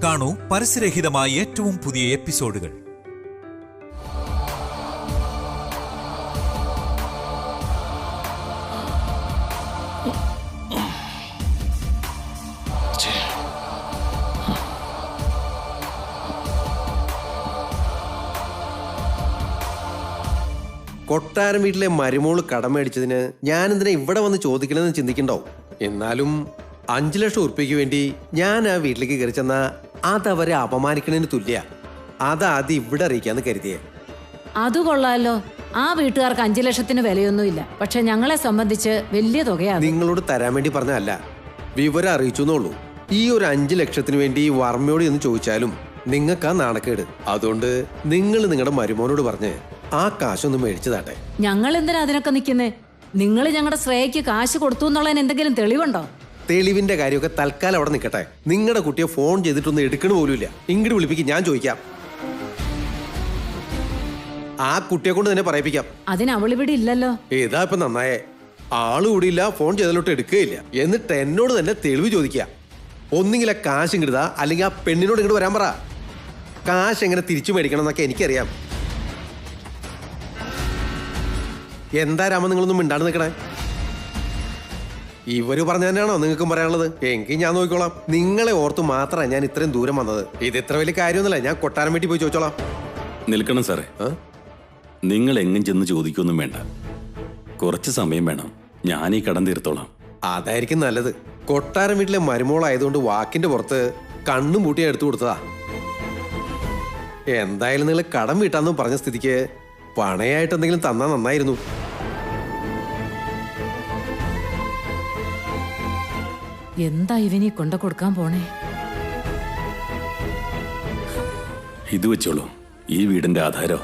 കാണൂ പരസ്യരഹിതമായ ഏറ്റവും പുതിയ എപ്പിസോഡുകൾ. കൊട്ടാരം വീട്ടിലെ മരുമോള് കടം മേടിച്ചതിന് ഞാനെന്തിനാ ഇവിടെ വന്ന് ചോദിക്കണമെന്ന് ചിന്തിക്കണ്ടാവും. എന്നാലും 5 ലക്ഷം ഉറുപ്പിക്ക് വേണ്ടി ഞാൻ ആ വീട്ടിലേക്ക് കയറി ചെന്നാ അതവരെ അപമാനിക്കണതിന് തുല്യ. അതാദ്യം ഇവിടെ അറിയിക്കാന്ന് കരുതിയേ. അത് കൊള്ളാലോ. ആ വീട്ടുകാർക്ക് 5 ലക്ഷത്തിന് വിലയൊന്നുമില്ല. പക്ഷെ ഞങ്ങളെ സംബന്ധിച്ച് വലിയ തുകയാണ്. നിങ്ങളോട് തരാൻ വേണ്ടി പറഞ്ഞല്ല, വിവരം അറിയിച്ചു എന്നുള്ളൂ. ഈ ഒരു 5 ലക്ഷത്തിന് വേണ്ടി വർമ്മയോട് എന്ന് ചോദിച്ചാലും നിങ്ങൾക്ക് ആ നാണക്കേട്. അതുകൊണ്ട് നിങ്ങൾ നിങ്ങളുടെ മരുമോനോട് പറഞ്ഞ് ആ കാശൊന്നും മേടിച്ചതാട്ടെ. ഞങ്ങൾ എന്തിനാ അതിനൊക്കെ നിൽക്കുന്നേ? നിങ്ങൾ ഞങ്ങളുടെ ശ്രേയക്ക് കാശ് കൊടുത്തു എന്നുള്ളതിന് എന്തെങ്കിലും തെളിവുണ്ടോ? തെളിവിന്റെ കാര്യമൊക്കെ തൽക്കാലം അവിടെ നിൽക്കട്ടെ. നിങ്ങളുടെ കുട്ടിയെ ഫോൺ ചെയ്തിട്ടൊന്നും എടുക്കണ പോലുമില്ല. ഇങ്ങോട്ട് വിളിപ്പിക്കും, ഞാൻ ചോദിക്കാം. ആ കുട്ടിയെ കൊണ്ട് തന്നെ പറയിപ്പിക്കാം. അതിന് അവളിവിടെ ഇല്ലല്ലോ. ഏതാ ഇപ്പൊ നന്നായേ. ആള് കൂടിയില്ല, ഫോൺ ചെയ്തലോട്ട് എടുക്കുകയില്ല. എന്നിട്ട് എന്നോട് തന്നെ തെളിവ് ചോദിക്കുക. ഒന്നുകിൽ ആ കാശ് ഇങ്ങിടുതാ, അല്ലെങ്കിൽ ആ പെണ്ണിനോട് ഇങ്ങോട്ട് വരാൻ പറ. കാശ് എങ്ങനെ തിരിച്ചു മേടിക്കണം എന്നൊക്കെ എനിക്കറിയാം. എന്താ രാമ നിങ്ങളൊന്നും മിണ്ടാണ്ട് നിൽക്കണേ? ഇവര് പറഞ്ഞു തന്നെയാണോ നിങ്ങൾക്കും പറയാനുള്ളത്? എങ്കിൽ ഞാൻ നോക്കിക്കോളാം. നിങ്ങളെ ഓർത്ത് മാത്രമാണ് ഞാൻ ഇത്രയും ദൂരം വന്നത്. ഇത് ഇത്ര വലിയ കാര്യമൊന്നുമല്ല. ഞാൻ കൊട്ടാരം വീട്ടിൽ പോയി ചോദിച്ചോളാം. നിൽക്കണം സാറേ. നിങ്ങൾ എങ്ങും ചെന്ന് ചോദിക്കൊന്നും വേണ്ട. കുറച്ച് സമയം വേണം. ഞാൻ ഈ കടം തീർത്തോളാം. അതായിരിക്കും നല്ലത്. കൊട്ടാരം വീട്ടിലെ മരുമോളായതുകൊണ്ട് വാക്കിന്റെ പുറത്ത് കണ്ണും പൂട്ടിയാ എടുത്തു കൊടുത്തതാ. എന്തായാലും നിങ്ങൾ കടം വീട്ടാന്നും പറഞ്ഞ സ്ഥിതിക്ക് പണയായിട്ട് എന്തെങ്കിലും തന്നാ നന്നായിരുന്നു. എന്താ ഇവനീ കൊണ്ട കൊടുക്കാൻ പോണേ? ഇത് വെച്ചോളൂ, ഈ വീടിന്റെ ആധാരം.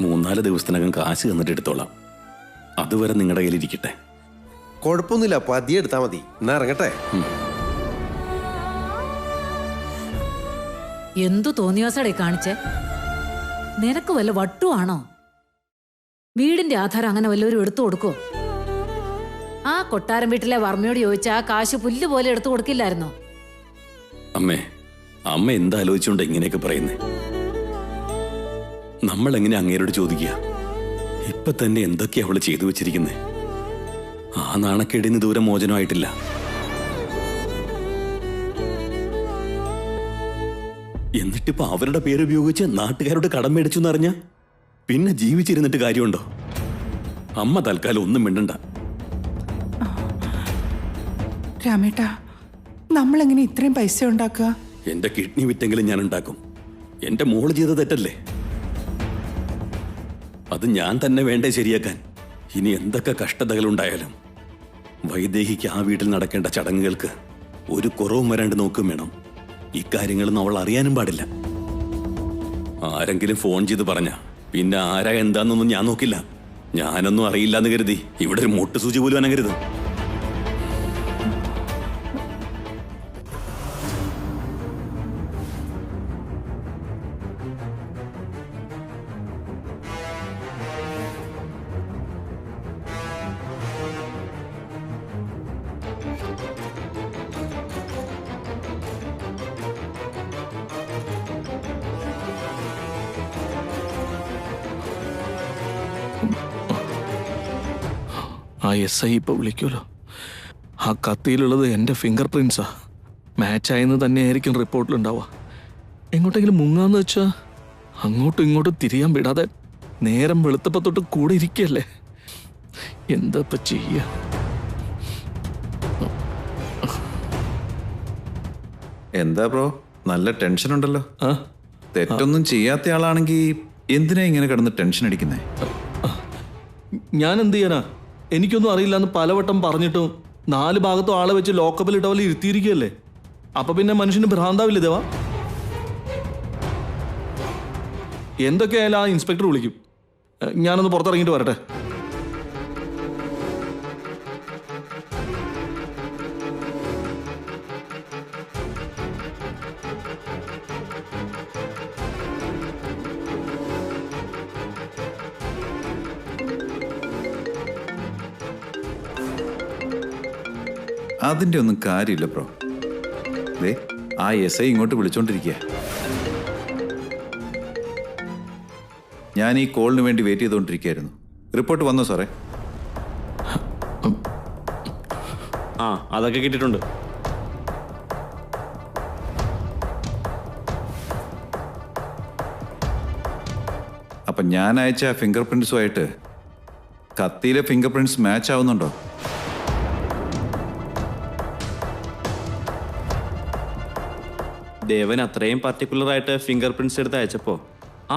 3-4 ദിവസത്തിനകം കാശ് തന്നിട്ട് എടുത്തോളാം. അതുവരെ നിങ്ങളുടെ കയ്യിലിരിക്കട്ടെ. കുഴപ്പമൊന്നുമില്ല, പതിയെ എടുത്താൽ മതി. എന്നാ ഇറങ്ങട്ടെ. എന്തു തോന്നിയാസടേ കാണിച്ചേ? നിനക്ക് വല്ല വട്ടുവാണോ? വീടിന്റെ ആധാരം അങ്ങനെ വല്ലവരും എടുത്തു കൊടുക്കോ? ആ കൊട്ടാരം വീട്ടിലെ വർമ്മയോട് ചോദിച്ച ആ കാശ് പുല്ല് പോലെ എടുത്തു കൊടുക്കില്ലായിരുന്നോ? അമ്മ എന്താലോചിച്ചോണ്ട് ഇങ്ങനെയൊക്കെ പറയുന്നേ? നമ്മൾ എങ്ങനെ അങ്ങേരോട് ചോദിക്കുക? ഇപ്പൊ തന്നെ എന്തൊക്കെയാ അവള് ചെയ്തു വെച്ചിരിക്കുന്നേ? ആ നാണക്കേടിന് ദൂരം മോചനമായിട്ടില്ല. എന്നിട്ടിപ്പോ അവരുടെ പേരുപയോഗിച്ച് നാട്ടുകാരോട് കടം മേടിച്ചു എന്നറിഞ്ഞ പിന്നെ ജീവിച്ചിരുന്നിട്ട് കാര്യമുണ്ടോ? അമ്മ തൽക്കാലം ഒന്നും മിണ്ടണ്ട. രാമേട്ടാ, നമ്മളെങ്ങനെ ഇത്രയും പൈസ ഉണ്ടാക്കുക? എന്റെ കിഡ്നി വിറ്റെങ്കിലും ഞാൻ ഉണ്ടാക്കും. എന്റെ മോള് ചെയ്ത തെറ്റല്ലേ? അത് ഞാൻ തന്നെ വേണ്ടേ ശരിയാക്കാൻ? ഇനി എന്തൊക്കെ കഷ്ടതകൾ ഉണ്ടായാലും വൈദേഹിക്ക് ആ വീട്ടിൽ നടക്കേണ്ട ചടങ്ങുകൾക്ക് ഒരു കുറവും വരാണ്ട് നോക്കും വേണം. ഇക്കാര്യങ്ങളൊന്നും അവൾ അറിയാനും പാടില്ല. ആരെങ്കിലും ഫോൺ ചെയ്ത് പറഞ്ഞ പിന്നെ ആരാ എന്താന്നൊന്നും ഞാൻ നോക്കില്ല. ഞാനൊന്നും അറിയില്ല എന്ന് കരുതി ഇവിടെ ഒരു മുട്ടുസൂചി പോലും അനങ്ങരുത്. ആ SI ഇപ്പൊ വിളിക്കുമല്ലോ. ആ കത്തിയിലുള്ളത് എൻ്റെ ഫിംഗർ പ്രിൻസാ. മാച്ചായെന്ന് തന്നെയായിരിക്കും റിപ്പോർട്ടിലുണ്ടാവുക. എങ്ങോട്ടെങ്കിലും മുങ്ങാന്ന് വെച്ചാൽ അങ്ങോട്ടും ഇങ്ങോട്ടും തിരിയാൻ വിടാതെ നേരം വെളുത്തപ്പോ തൊട്ട് കൂടെ ഇരിക്കല്ലേ. എന്താ ഇപ്പൊ ചെയ്യ? എന്താ ബ്രോ, നല്ല ടെൻഷൻ ഉണ്ടല്ലോ. തെറ്റൊന്നും ചെയ്യാത്ത ആളാണെങ്കിൽ എന്തിനാ ഇങ്ങനെ കിടന്ന് ടെൻഷൻ അടിക്കുന്നേ? ഞാൻ എന്ത് ചെയ്യാനാ? എനിക്കൊന്നും അറിയില്ല എന്ന് പലവട്ടം പറഞ്ഞിട്ടും 4 ഭാഗത്തും ആളെ വെച്ച് ലോക്കപ്പിൽ ഇട്ട പോലെ ഇരുത്തിയിരിക്കുകയല്ലേ. അപ്പൊ പിന്നെ മനുഷ്യന് ഭ്രാന്താവില്ലേ ദേവാ? എന്തൊക്കെയായാലും ആ ഇൻസ്പെക്ടർ വിളിക്കും. ഞാനൊന്ന് പുറത്തിറങ്ങിയിട്ട് വരട്ടെ. അതിൻ്റെ ഒന്നും കാര്യമില്ല ബ്രോ. ദേ ആ SI ഇങ്ങോട്ട് വിളിച്ചോണ്ടിരിക്കുക. ഞാൻ ഈ കോളിന് വേണ്ടി വെയിറ്റ് ചെയ്തുകൊണ്ടിരിക്കുകയായിരുന്നു. റിപ്പോർട്ട് വന്നോ സാറേ? ആ, അതൊക്കെ കിട്ടിയിട്ടുണ്ട്. അപ്പം ഞാൻ അയച്ച ഫിംഗർ പ്രിൻസുമായിട്ട് കത്തിയിലെ ഫിംഗർ പ്രിൻറ്റ്സ് മാച്ച് ആവുന്നുണ്ടോ? ദേവൻ അത്രയും പർട്ടിക്കുലറായിട്ട് ഫിംഗർ പ്രിൻറ്റ്സ് എടുത്ത് അയച്ചപ്പോൾ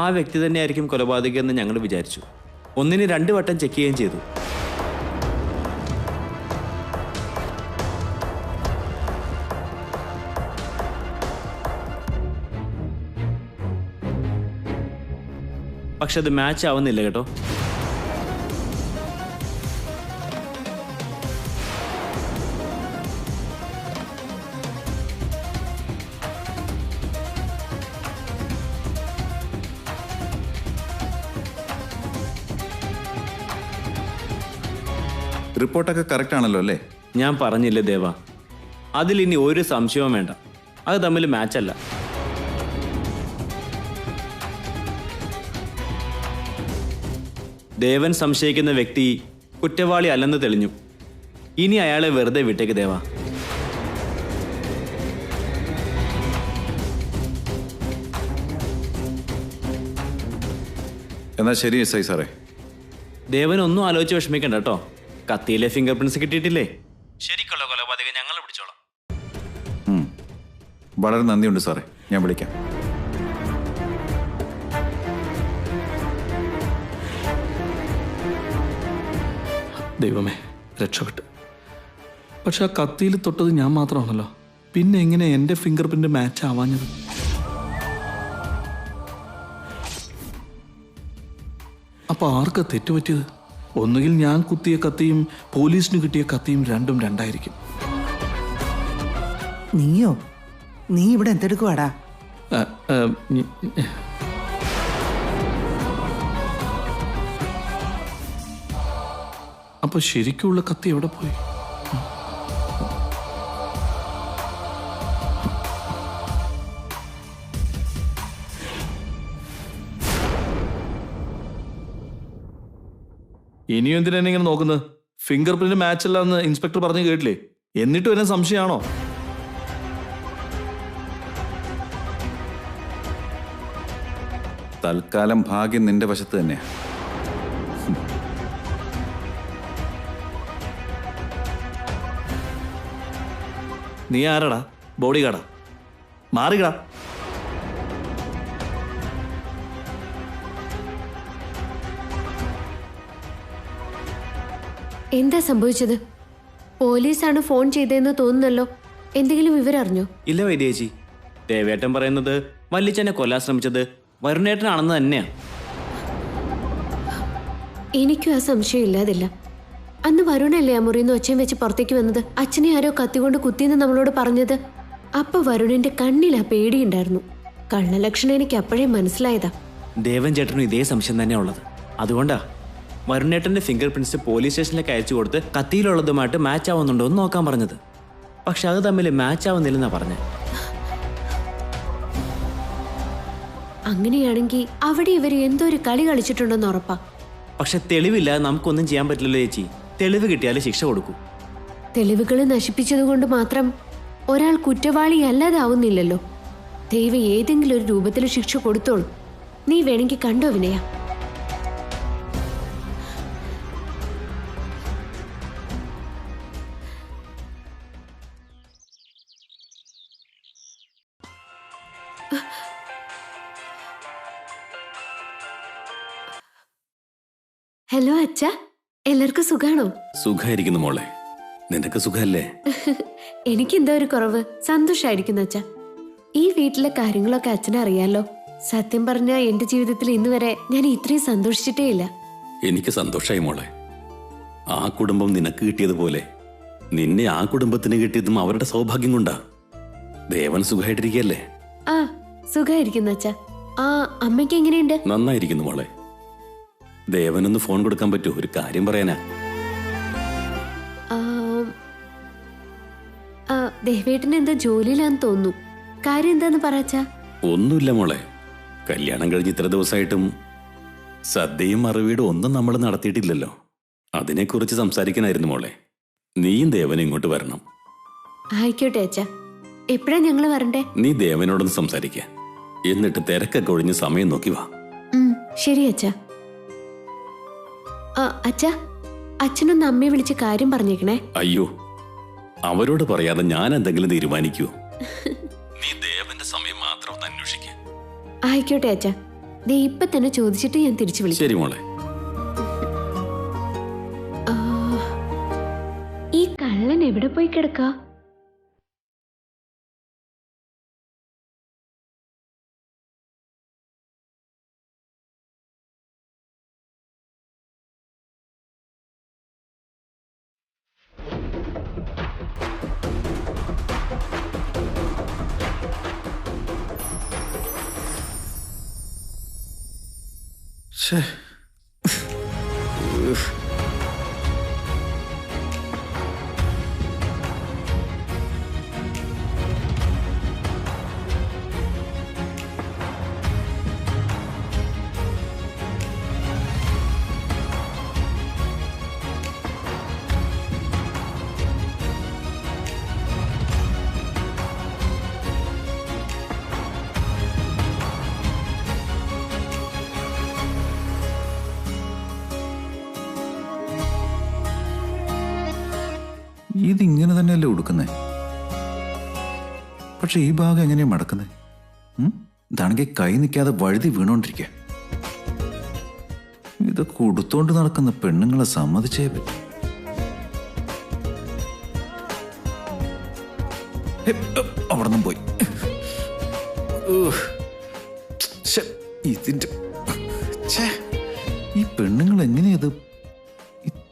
ആ വ്യക്തി തന്നെയായിരിക്കും കൊലപാതകം എന്ന് ഞങ്ങൾ വിചാരിച്ചു. 1ന് 2 വട്ടം ചെക്ക് ചെയ്യുകയും ചെയ്തു. പക്ഷെ അത് മാച്ച് ആവുന്നില്ല കേട്ടോ. റിപ്പോർട്ടൊക്കെ കറക്റ്റ് ആണല്ലോ അല്ലേ? ഞാൻ പറഞ്ഞില്ലേ ദേവ, അതിലിനി ഒരു സംശയവും വേണ്ട. അത് തമ്മിൽ മാച്ചല്ല. ദേവൻ സംശയിക്കുന്ന വ്യക്തി കുറ്റവാളി അല്ലെന്ന് തെളിഞ്ഞു. ഇനി അയാളെ വെറുതെ വിട്ടേക്ക് ദേവ. എന്നാ ശരി SI സാറേ. ദേവൻ ഒന്നും ആലോചിച്ച് വിഷമിക്കണ്ട കേട്ടോ. കത്തിയിലെ ഫിംഗർ പ്രിന്റ്സ് കിട്ടിയിട്ടില്ലേ? ശരിക്കുള്ള കൊലപാതകം ഞങ്ങൾ പിടിച്ചോളാം. വളരെ നന്ദിയുണ്ട് സാറേ. ഞാൻ വിളിക്കാം. ദൈവമേ, രക്ഷപ്പെട്ട്. പക്ഷെ ആ കത്തിയിൽ തൊട്ടത് ഞാൻ മാത്രമാണല്ലോ. പിന്നെ എങ്ങനെ എൻ്റെ ഫിംഗർ പ്രിന്റ് മാച്ച് ആവാഞ്ഞത്? അപ്പൊ ആർക്കാ തെറ്റുപറ്റിയത്? ഒന്നുകിൽ ഞാൻ കുത്തിയ കത്തിയും പോലീസിന് കിട്ടിയ കത്തിയും രണ്ടും രണ്ടായിരിക്കും. നീയോ? നീ ഇവിടെ എന്തെടുക്കുവാടാ? അപ്പൊ ശരിക്കുള്ള കത്തി എവിടെ പോയി? ഇനിയും എന്തിനാ എന്നെ ഇങ്ങനെ നോക്കുന്നത്? ഫിംഗർ പ്രിന്റ് മാച്ച് അല്ല എന്ന് ഇൻസ്പെക്ടർ പറഞ്ഞു കേട്ടില്ലേ? എന്നിട്ടും എന്നെ സംശയമാണോ? തൽക്കാലം ഭാഗ്യം നിന്റെ വശത്ത് തന്നെയാ. നീ ആരാടാ? ബോഡി ഗാർഡാ? മാറിക്കടാ. എന്താ സംഭവിച്ചത്? പോലീസാണ് ഫോൺ ചെയ്തതെന്ന് തോന്നുന്നല്ലോ. എന്തെങ്കിലും വിവരം അറിഞ്ഞോ? ഇല്ല വൈദ്യേച്ചി, ദേവേട്ടൻ പറയുന്നത് വല്ലിച്ചനെ കൊല്ലാൻ ശ്രമിച്ചത് വരുണേട്ടനാണെന്ന് തന്നെയാ. എനിക്കും ആ സംശയം ഇല്ലാതില്ല. അന്ന് വരുണല്ലേ ആ മുറിന്ന് ഒച്ചയും വെച്ച് പുറത്തേക്ക് വന്നത്? അച്ഛനെ ആരോ കത്തികൊണ്ട് കുത്തിയെന്ന് നമ്മളോട് പറഞ്ഞത്. അപ്പൊ വരുണിന്റെ കണ്ണിൽ ആ പേടിയുണ്ടായിരുന്നു. കള്ളലക്ഷണം എനിക്ക് അപ്പോഴേ മനസ്സിലായതാ. ദേവൻ ചേട്ടനും ഇതേ സംശയം തന്നെയാ ഉള്ളത്. അതുകൊണ്ടാ വരുണേട്ടന്റെ ഫിംഗർ പ്രിന്റ്സ് പോലീസ് സ്റ്റേഷനിലേക്ക് അയച്ചു കൊടുത്ത് കത്തിയിലുള്ളതുമായിട്ട് മാച്ച് ആവുന്നുണ്ടോ എന്ന് നോക്കാൻ പറഞ്ഞത്. പക്ഷെ അത് തമ്മിൽ മാച്ച് ആവുന്നില്ലെന്നാ പറഞ്ഞത്. അങ്ങനെയാണെങ്കിൽ അവിടെ ഇവർ എന്തോ ഒരു കളി കളിച്ചിട്ടുണ്ടെന്ന് ഉറപ്പാ. പക്ഷെ തെളിവില്ലാതെ നമുക്കൊന്നും ചെയ്യാൻ പറ്റില്ലല്ലോ ചേച്ചി. തെളിവ് കിട്ടിയാലേ ശിക്ഷ കൊടുക്കൂ. തെളിവുകൾ നശിപ്പിച്ചതുകൊണ്ട് മാത്രം ഒരാൾ കുറ്റവാളി അല്ലാതാവുന്നില്ലല്ലോ. ദൈവം ഏതെങ്കിലും ഒരു രൂപത്തിൽ ശിക്ഷ കൊടുത്തോളൂ. നീ വേണമെങ്കിൽ കണ്ടോ വിനയ? ഹലോ അച്ഛ, എല്ലാവർക്കും സുഖാണോ? സുഖമായിരിക്കുന്നു മോളെ. നിനക്ക് സുഖമല്ലേ? എനിക്കെന്തോ ഒരു കുറവ്. സന്തോഷായിരിക്കുന്നു അച്ഛ. ഈ വീട്ടിലെ കാര്യങ്ങളൊക്കെ അച്ഛനെ അറിയാലോ. സത്യം പറഞ്ഞ എന്റെ ജീവിതത്തിൽ ഇന്ന് വരെ ഞാൻ ഇത്രയും സന്തോഷിച്ചിട്ടേ ഇല്ല. എനിക്ക് സന്തോഷമായി മോളെ. ആ കുടുംബം നിനക്ക് കിട്ടിയതുപോലെ നിന്നെ ആ കുടുംബത്തിന് കിട്ടിയതും അവരുടെ സൗഭാഗ്യം കൊണ്ടാ. ദേവൻ സുഖമായിട്ടിരിക്കല്ലേ? ആ, സുഖായിരിക്കുന്നു അച്ഛ. ആ, അമ്മയ്ക്ക് എങ്ങനെയുണ്ട്? നന്നായിരിക്കുന്നു മോളെ. ദേവനൊന്ന് ഫോൺ കൊടുക്കാൻ പറ്റുമോ? ഒരു കാര്യം പറയാനാ. ദേവേട്ടന് എന്തോ ജോലിയിലാന്ന് തോന്നുന്നു. കാര്യം എന്താന്ന് പറച്ചാ? ഒന്നുമില്ല മോളെ, കല്യാണം കഴിഞ്ഞ് ഇത്ര ദിവസമായിട്ടും സദ്യയും മറുവീടും ഒന്നും നമ്മൾ നടത്തിയിട്ടില്ലല്ലോ. അതിനെക്കുറിച്ച് സംസാരിക്കാനായിരുന്നു മോളെ. നീയും ദേവനും ഇങ്ങോട്ട് വരണം. ആയിക്കോട്ടെ അച്ഛാ. എപ്പോഴാ ഞങ്ങള് വരണ്ടേ? നീ ദേവനോടൊന്ന് സംസാരിക്ക, എന്നിട്ട് തിരക്കൊക്കെ ഒഴിഞ്ഞ് സമയം നോക്കി വാ. ശരി അച്ഛാ. അച്ഛാ, അച്ഛനൊന്ന് അമ്മയെ വിളിച്ച് കാര്യം പറഞ്ഞേക്കണേ. അയ്യോ, അവരോട് പറയാതെ ഞാൻ എന്തെങ്കിലും തീരുമാനിക്കൂ. നീ ദേവന്റെ സമയം മാത്രം ഒന്ന് അന്വേഷിക്ക. ആയിക്കോട്ടെ അച്ഛാ. ദേ ഇപ്പൊ തന്നെ ചോദിച്ചിട്ട് ഞാൻ തിരിച്ചു വിളിക്കാം. ശരി മോളെ. ഈ കള്ളൻ എവിടെ പോയി കിടക്കാ? ഇതിങ്ങനെ തന്നെയല്ലേ ഉടുക്കുന്നേ? പക്ഷെ ഈ ഭാഗം എങ്ങനെയാ മടക്കുന്നേ? ഇതാണെങ്കിൽ കൈ നിൽക്കാതെ വഴുതി വീണോണ്ടിരിക്കുക. ഇതൊക്കെ ഉടുത്തോണ്ട് നടക്കുന്ന പെണ്ണുങ്ങളെ സമ്മതിച്ചേ പറ്റും. അവിടെ നിന്നും പോയി. ഇതിന്റെ ഈ പെണ്ണുങ്ങൾ എങ്ങനെയത്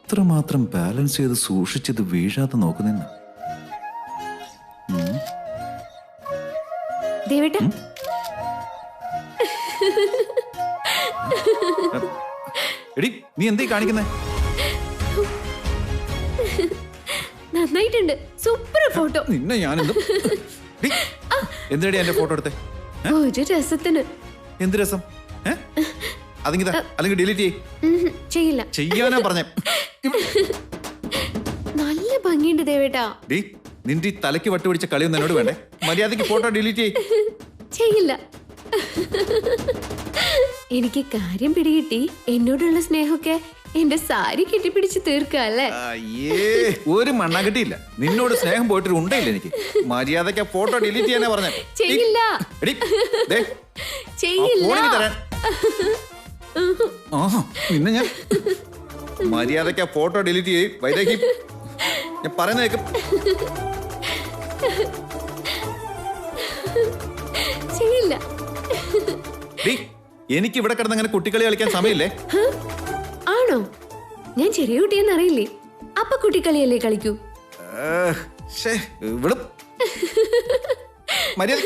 ഇത്രമാത്രം ബാലൻസ് ചെയ്ത് സൂക്ഷിച്ചത് വീഴാതെ നോക്കുന്ന? എടി, നീ എന്തേ കാണിക്കുന്നേ? നന്നായിട്ടുണ്ട്, സൂപ്പർ ഫോട്ടോ. നിന്നെ ഞാൻ എന്തിനടി എന്റെ ഫോട്ടോ എടുത്തേ? ഒരു രസത്തിന്. എന്ത് രസം? അതിങ്ങിതാ, അല്ലെങ്കിൽ ഡിലീറ്റ് ചെയ്യില്ല. ചെയ്യാനാ പറഞ്ഞേ. നല്ല ഭംഗിയുണ്ട് ദേവേട്ടാ. നിന്റെ ഈ തലയ്ക്ക് വട്ട് പിടിച്ച കളിയൊന്നും എന്നോട് വേണ്ടേ. മര്യാദക്ക് ഫോട്ടോ ഡിലീറ്റ് ചെയ്യില്ല. എനിക്ക് കാര്യം പിടികിട്ടി. എന്നോടുള്ള സ്നേഹമൊക്കെ എന്റെ സാരി കെട്ടിപ്പിടിച്ച് തീർക്കല്ലേ? ഒരു മണ്ണാകട്ടിയില്ല. നിന്നോട് സ്നേഹം പോയിട്ടൊരു ഉണ്ടയില്ല എനിക്ക്. മര്യാദക്ക് ഫോട്ടോ ഡിലീറ്റ് ചെയ്യാനാ പറഞ്ഞേ. ചെയ്യില്ല. ചെയ്യില്ല. നിന്നെ ഞാൻ മര്യാദക്ക് ഫോട്ടോ ഡിലീറ്റ് ചെയ്യും. വൈദേഹി, ഞാൻ പറയുന്നേക്കും. ചെയ്യില്ല. എനിക്ക് ഇവിടെ കിടന്ന് അങ്ങനെ കുട്ടികളി കളിക്കാൻ സമയമില്ലേ? ആണോ? ഞാൻ ചെറിയ കുട്ടിയെന്ന് അറിയില്ലേ? അപ്പൊ കുട്ടിക്കളിയല്ലേ കളിക്കൂ? മര്യാദ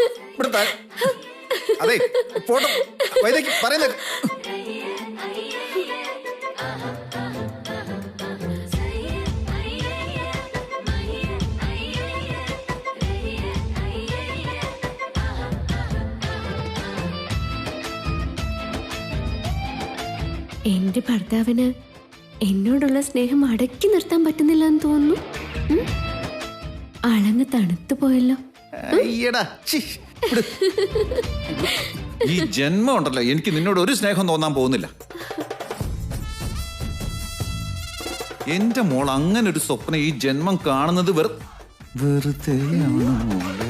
അതെ, ഫോട്ടോ വൈദേഹി പറയുന്നേക്കും. എന്റെ ഭർത്താവിന് എന്നോടുള്ള സ്നേഹം അടക്കി നിർത്താൻ പറ്റുന്നില്ല എന്ന് തോന്നുന്നു. അളന്ന് തണുത്തു പോയല്ലോ. ഈ ജന്മം ഉണ്ടല്ലോ, എനിക്ക് നിന്നോട് ഒരു സ്നേഹം തോന്നാൻ പോകുന്നില്ല. എന്റെ മോൾ അങ്ങനെ ഒരു സ്വപ്നം ഈ ജന്മം കാണുന്നത് വെറുതെയാണ് മോളെ.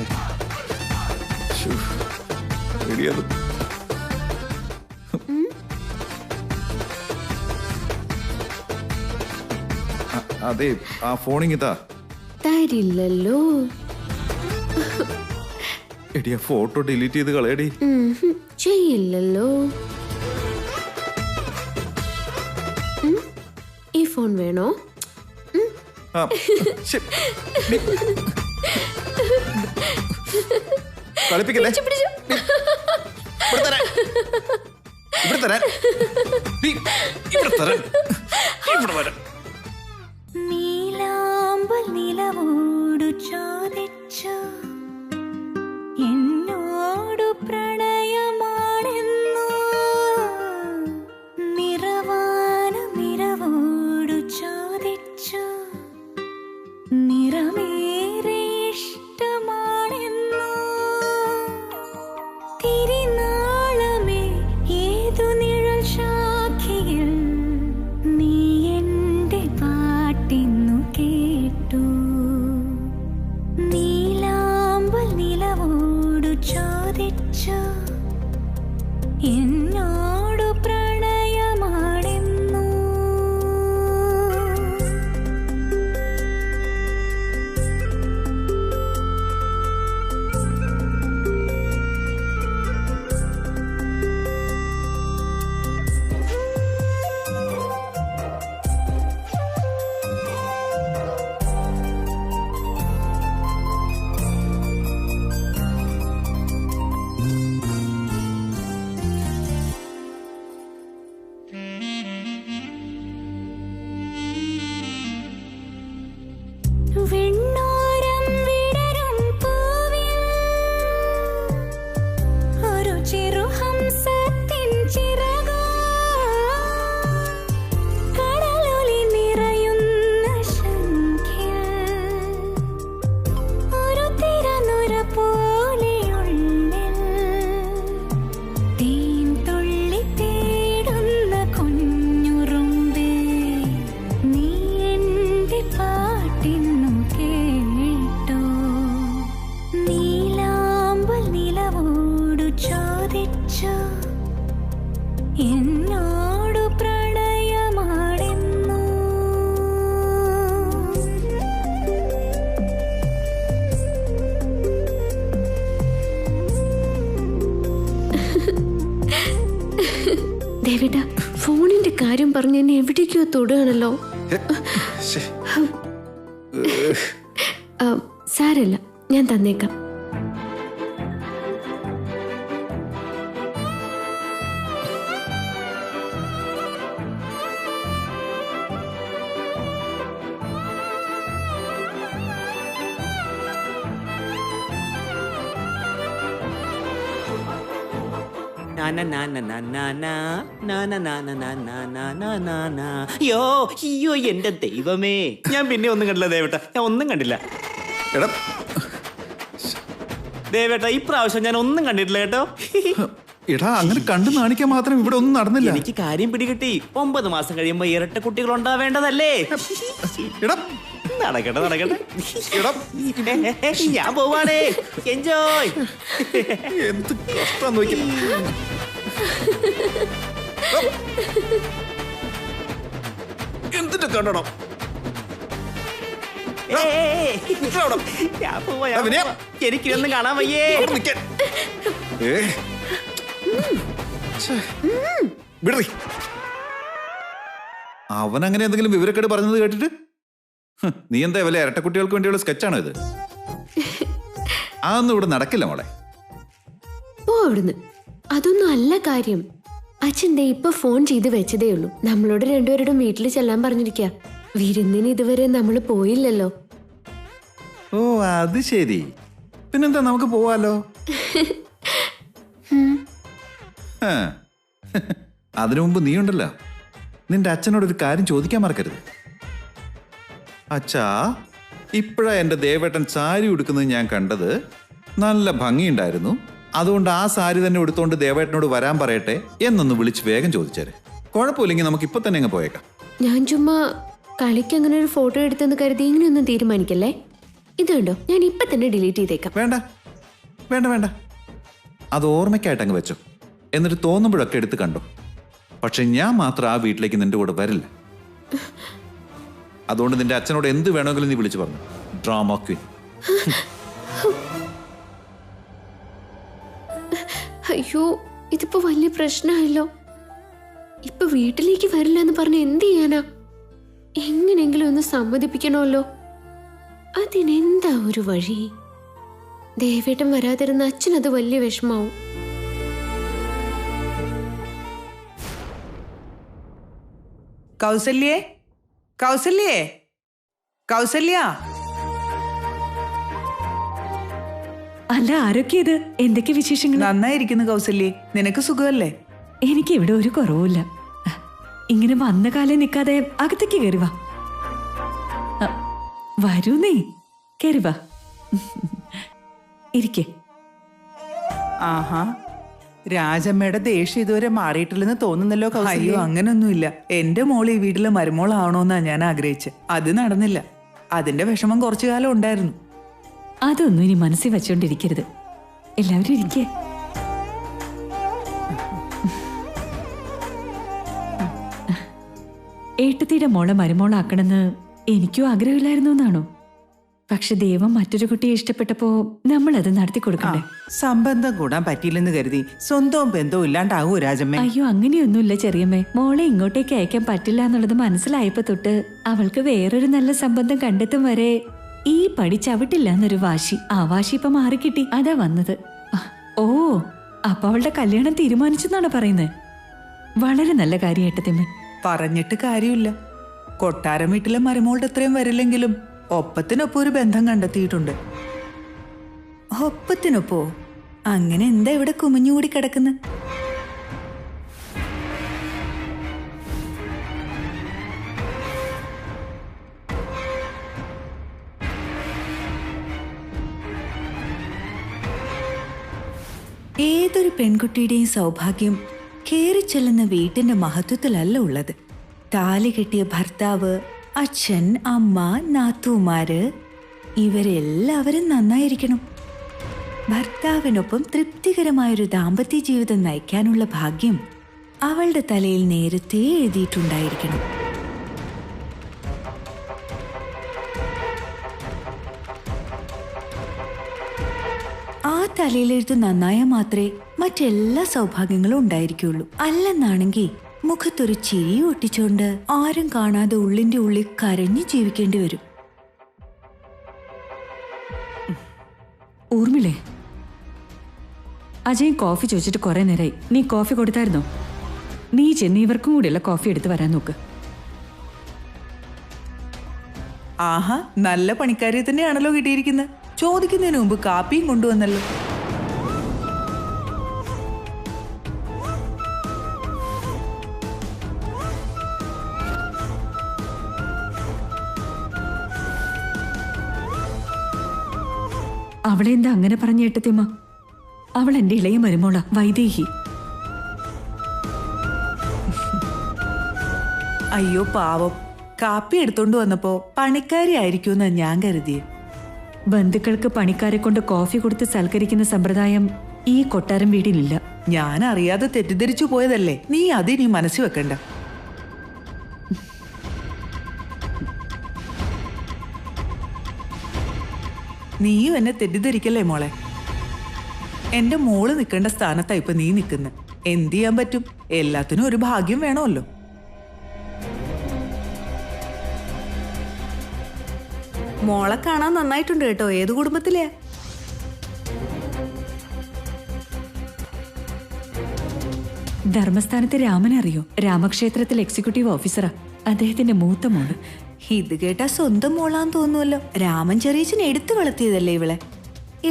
അതെ, ആ ഫോണിങ്ങിതാ. തരില്ലല്ലോ. എടിയാ, ഫോട്ടോ ഡിലീറ്റ് ചെയ്ത് കളയടി. ചെയ്യില്ലല്ലോ. ഈ ഫോൺ വേണോ? കളിപ്പിക്കല്ലേ? നീലാമ്പൽ നിലവോടു ചോദിച്ചു ദേവേട്ട, ഫോണിന്റെ കാര്യം പറഞ്ഞ് എന്നെ എവിടേക്കോ തൊടുകയാണല്ലോ. സാരല്ല, ഞാൻ തന്നേക്കാം. യോ അയ്യോ എന്റെ ദൈവമേ, ഞാൻ പിന്നെ ഒന്നും കണ്ടില്ല ദേവേട്ട, ഞാൻ ഒന്നും കണ്ടില്ല. എടാ ദേവേട്ട, ഇപ്രാവശ്യം ഞാൻ ഒന്നും കണ്ടിട്ടില്ല കേട്ടോ. എടാ അങ്ങനെ കണ്ടു നാണിക്കാൻ മാത്രം ഇവിടെ ഒന്നും നടന്നില്ല. എനിക്ക് കാര്യം പിടികിട്ടി. 9 മാസം കഴിയുമ്പോ ഇരട്ട കുട്ടികൾ ഉണ്ടാവേണ്ടതല്ലേ? എടാ നടക്കട്ടെ നടക്കട്ടെ, എടാ ഞാൻ പോവാണേ. എൻജോയ്. എന്ത് കഷ്ടം നോക്കി. എന്തിന്റെ കണ്ടണം. ഞാൻ പോവാ. എനിക്കിതൊന്നും കാണാൻ വയ്യേ. അവൻ അങ്ങനെ എന്തെങ്കിലും വിവരക്കേട് പറഞ്ഞത് കേട്ടിട്ട് നീ എന്താ വല്ല ഇരട്ടക്കുട്ടികൾക്ക് വേണ്ടിയുള്ള സ്കെച്ചാണോ ഇത്? അതൊന്നും ഇവിടെ നടക്കില്ല മോളെ. പോ അവിടുന്ന്. അതൊന്നും അല്ല കാര്യം. അച്ഛൻ ദേ ഇപ്പൊ ഫോൺ ചെയ്ത് വെച്ചതേ ഉള്ളൂ. നമ്മളോട് രണ്ടുപേരുടെ വീട്ടിൽ ചെല്ലാൻ പറഞ്ഞിരിക്ക. വിരുന്നിന് ഇതുവരെ നമ്മൾ പോയില്ലല്ലോ. ഓ അത് ശരി. പിന്നെന്താ, നമുക്ക് പോവാലോ. അതിനു മുമ്പ് നീ ഉണ്ടല്ലോ, നിന്റെ അച്ഛനോടൊരു കാര്യം ചോദിക്കാൻ മറക്കരുത്. അച്ഛാ, ഇപ്പോഴാ എൻ്റെ ദേവേട്ടൻ സാരി ഉടുക്കുന്നത് ഞാൻ കണ്ടത്. നല്ല ഭംഗിയുണ്ടായിരുന്നു. അതുകൊണ്ട് ആ സാരി തന്നെ ഉടുത്തോണ്ട് ദേവേട്ടനോട് വരാൻ പറയട്ടെ എന്നൊന്ന് വിളിച്ച് വേഗം ചോദിച്ചേരെ. കുഴപ്പമില്ലെങ്കിൽ നമുക്ക് ഇപ്പൊ തന്നെ അങ്ങ് പോയേക്കാം. ഞാൻ ചുമ്മാ കളിക്ക് അങ്ങനെ ഒരു ഫോട്ടോ എടുത്തെന്ന് കരുതി ഇങ്ങനെയൊന്നും തീരുമാനിക്കല്ലേ. ഇത് കണ്ടോ, ഞാൻ ഇപ്പൊ തന്നെ ഡിലീറ്റ് ചെയ്തേക്കാം. വേണ്ട വേണ്ട വേണ്ട, അത് ഓർമ്മയ്ക്കായിട്ട് അങ്ങ് വെച്ചോ. എന്നിട്ട് തോന്നുമ്പോഴൊക്കെ എടുത്ത് കണ്ടോ. പക്ഷെ ഞാൻ മാത്രം ആ വീട്ടിലേക്ക് നിന്റെ കൂടെ വരില്ല. അതുകൊണ്ട് നിന്റെ അച്ഛനോട് എന്ത് വേണമെങ്കിലും നീ വിളിച്ചു പറഞ്ഞു. Drama Queen. അയ്യോ, ഇതിപ്പോ വലിയ പ്രശ്നമായല്ലോ. ഇപ്പൊ വീട്ടിലേക്ക് വരില്ല എന്ന് പറഞ്ഞ് എന്ത് ചെയ്യാനാ? എങ്ങനെയെങ്കിലും ഒന്ന് സമ്മതിപ്പിക്കണമല്ലോ. അതിനെന്താ ഒരു വഴി? ദേവേട്ടൻ വരാതിരുന്ന അച്ഛനത് വലിയ വിഷമാവും. കൗസല്യേ, കൗസല്യേ, കൗസല്യ. അല്ല, ആരൊക്കെ ഇത്? എന്തൊക്കെ വിശേഷങ്ങൾ? നന്നായിരിക്കുന്നു കൗസല്യേ, നിനക്ക് സുഖമല്ലേ? എനിക്ക് ഇവിടെ ഒരു കുറവുമില്ല. ഇങ്ങനെ വന്ന കാലം നിൽക്കാതെ അകത്തേക്ക് കയറി വാ. വരൂ, നീ കയറി വാ, ഇരിക്കേ. ആഹാ, രാജമ്മയുടെ ദേഷ്യം ഇതുവരെ മാറിയിട്ടില്ലെന്ന് തോന്നുന്നല്ലോ കൗസല്യ. അയ്യോ, അങ്ങനൊന്നുമില്ല. എന്റെ മോള് ഈ വീട്ടിലെ മരുമോളാവണോന്നാ ഞാൻ ആഗ്രഹിച്ചത്. അത് നടന്നില്ല. അതിന്റെ വിഷമം കുറച്ചു കാലം ഉണ്ടായിരുന്നു. അതൊന്നും ഇനി മനസ്സിൽ വെച്ചോണ്ടിരിക്കരുത്. എല്ലാവരും ഇരിക്കേ. ഏട്ടത്തിയുടെ മോളെ മരുമോളാക്കണമെന്ന് എനിക്കും ആഗ്രഹമില്ലായിരുന്നു എന്നാണോ? പക്ഷെ ദൈവം മറ്റൊരു കുട്ടിയെ ഇഷ്ടപ്പെട്ടപ്പോ നമ്മൾ അത് നടത്തി കൊടുക്കണ്ടേ? സംബന്ധം കൂടാൻ പറ്റിയില്ലെന്ന് കരുതി സ്വന്തവും ബന്ധവും ഇല്ലാണ്ടാവൂ രാജമ്മ? അയ്യോ, അങ്ങനെയൊന്നുമില്ല ചെറിയമ്മേ. മോളെ ഇങ്ങോട്ടേക്ക് അയക്കാൻ പറ്റില്ല എന്നുള്ളത് മനസ്സിലായപ്പോ തൊട്ട് അവൾക്ക് വേറൊരു നല്ല സംബന്ധം കണ്ടെത്തും വരെ ഈ പടി ചവിട്ടില്ല എന്നൊരു വാശി. ആ വാശി ഇപ്പൊ മാറിക്കിട്ടി, അതാ വന്നത്. ഓ, അപ്പൊ അവളുടെ കല്യാണം തീരുമാനിച്ചെന്നാണ് പറയുന്നത്. വളരെ നല്ല കാര്യം ഏട്ടത്തിമ്മ. പറഞ്ഞിട്ട് കാര്യമില്ല. കൊട്ടാരം വീട്ടിലെ മരുമോളുടെ അത്രയും വരില്ലെങ്കിലും ഒപ്പത്തിനൊപ്പം ഒരു ബന്ധം കണ്ടെത്തിയിട്ടുണ്ട്. ഒപ്പത്തിനൊപ്പോ? അങ്ങനെ എന്താ ഇവിടെ കുമിഞ്ഞുകൂടി കിടക്കുന്നത്? ഏതൊരു പെൺകുട്ടിയുടെയും സൗഭാഗ്യം കേറിച്ചെല്ലുന്ന വീട്ടിന്റെ മഹത്വത്തിലല്ല ഉള്ളത്. താലി കെട്ടിയ ഭർത്താവ്, അച്ഛൻ, അമ്മ, നാത്തൂമാര് ഇവരെല്ലാവരും നന്നായിരിക്കണം. ഭർത്താവിനൊപ്പം തൃപ്തികരമായൊരു ദാമ്പത്യ ജീവിതം നയിക്കാനുള്ള ഭാഗ്യം അവളുടെ തലയിൽ നേരത്തെ എഴുതിയിട്ടുണ്ടായിരിക്കണം. ആ തലയിലെഴുത്ത് നന്നായാൽ മാത്രമേ മറ്റെല്ലാ സൗഭാഗ്യങ്ങളും ഉണ്ടായിരിക്കുള്ളൂ. അല്ലെന്നാണെങ്കിൽ മുഖത്തൊരു ചിരി ഒട്ടിച്ചോണ്ട് ആരും കാണാതെ ഉള്ളിന്റെ ഉള്ളിൽ കരഞ്ഞു ജീവിക്കേണ്ടി വരും. ഊർമിളേ, അജയ് കോഫി ചോദിച്ചിട്ട് കുറെ നേരമായി. നീ കോഫി കൊടുത്തായിരുന്നോ? നീ ചെന്ന് ഇവർക്കും കൂടിയുള്ള കോഫി എടുത്ത് വരാൻ നോക്ക്. ആഹാ, നല്ല പണിക്കാരെ തന്നെയാണല്ലോ കിട്ടിയിരിക്കുന്നത്. ചോദിക്കുന്നതിന് മുമ്പ് കാപ്പിയും കൊണ്ടുവന്നല്ലോ. അവളെ എന്താ അങ്ങനെ പറഞ്ഞു ഏട്ടത്തിയമ്മ? അവൾ എന്റെ ഇളയ മരുമോള വൈദേഹി. അയ്യോ പാവം, കാപ്പി എടുത്തോണ്ട് വന്നപ്പോ പണിക്കാരി ആയിരിക്കുമെന്നാ ഞാൻ കരുതിയെ. ബന്ധുക്കൾക്ക് പണിക്കാരെ കൊണ്ട് കോഫി കൊടുത്ത് സൽക്കരിക്കുന്ന സമ്പ്രദായം ഈ കൊട്ടാരം വീടിലില്ല. ഞാൻ അറിയാതെ തെറ്റിദ്ധരിച്ചു പോയതല്ലേ, നീ അതിനി മനസ്സിൽ വെക്കണ്ട. നീയും എന്നെ തെറ്റിദ്ധരിക്കല്ലേ മോളെ. എന്റെ മോള് നിൽക്കേണ്ട സ്ഥാനത്താ ഇപ്പൊ നീ നിൽക്കുന്നത്. എന്ത് ചെയ്യാൻ പറ്റും, എല്ലാത്തിനും ഒരു ഭാഗ്യം വേണമല്ലോ. മോളെ കാണാൻ നന്നായിട്ടുണ്ട് കേട്ടോ. ഏത് കുടുംബത്തിലെയാ? ധർമ്മസ്ഥാനത്തെ രാമനെ അറിയോ? രാമക്ഷേത്രത്തിൽ എക്സിക്യൂട്ടീവ് ഓഫീസറാ. അദ്ദേഹത്തിന്റെ മൂത്ത മോള്. ഇത് കേട്ടാ സ്വന്തം മോളാന്ന് തോന്നുമല്ലോ. രാമൻ ചെറിയച്ചൻ എടുത്തു വളർത്തിയതല്ലേ ഇവളെ?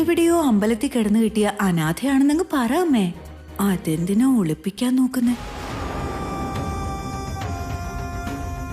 എവിടെയോ അമ്പലത്തിൽ കിടന്നു കിട്ടിയ അനാഥയാണെന്നങ്ങ് പറ അമ്മേ. അതെന്തിനാ ഒളിപ്പിക്കാൻ നോക്കുന്നേ?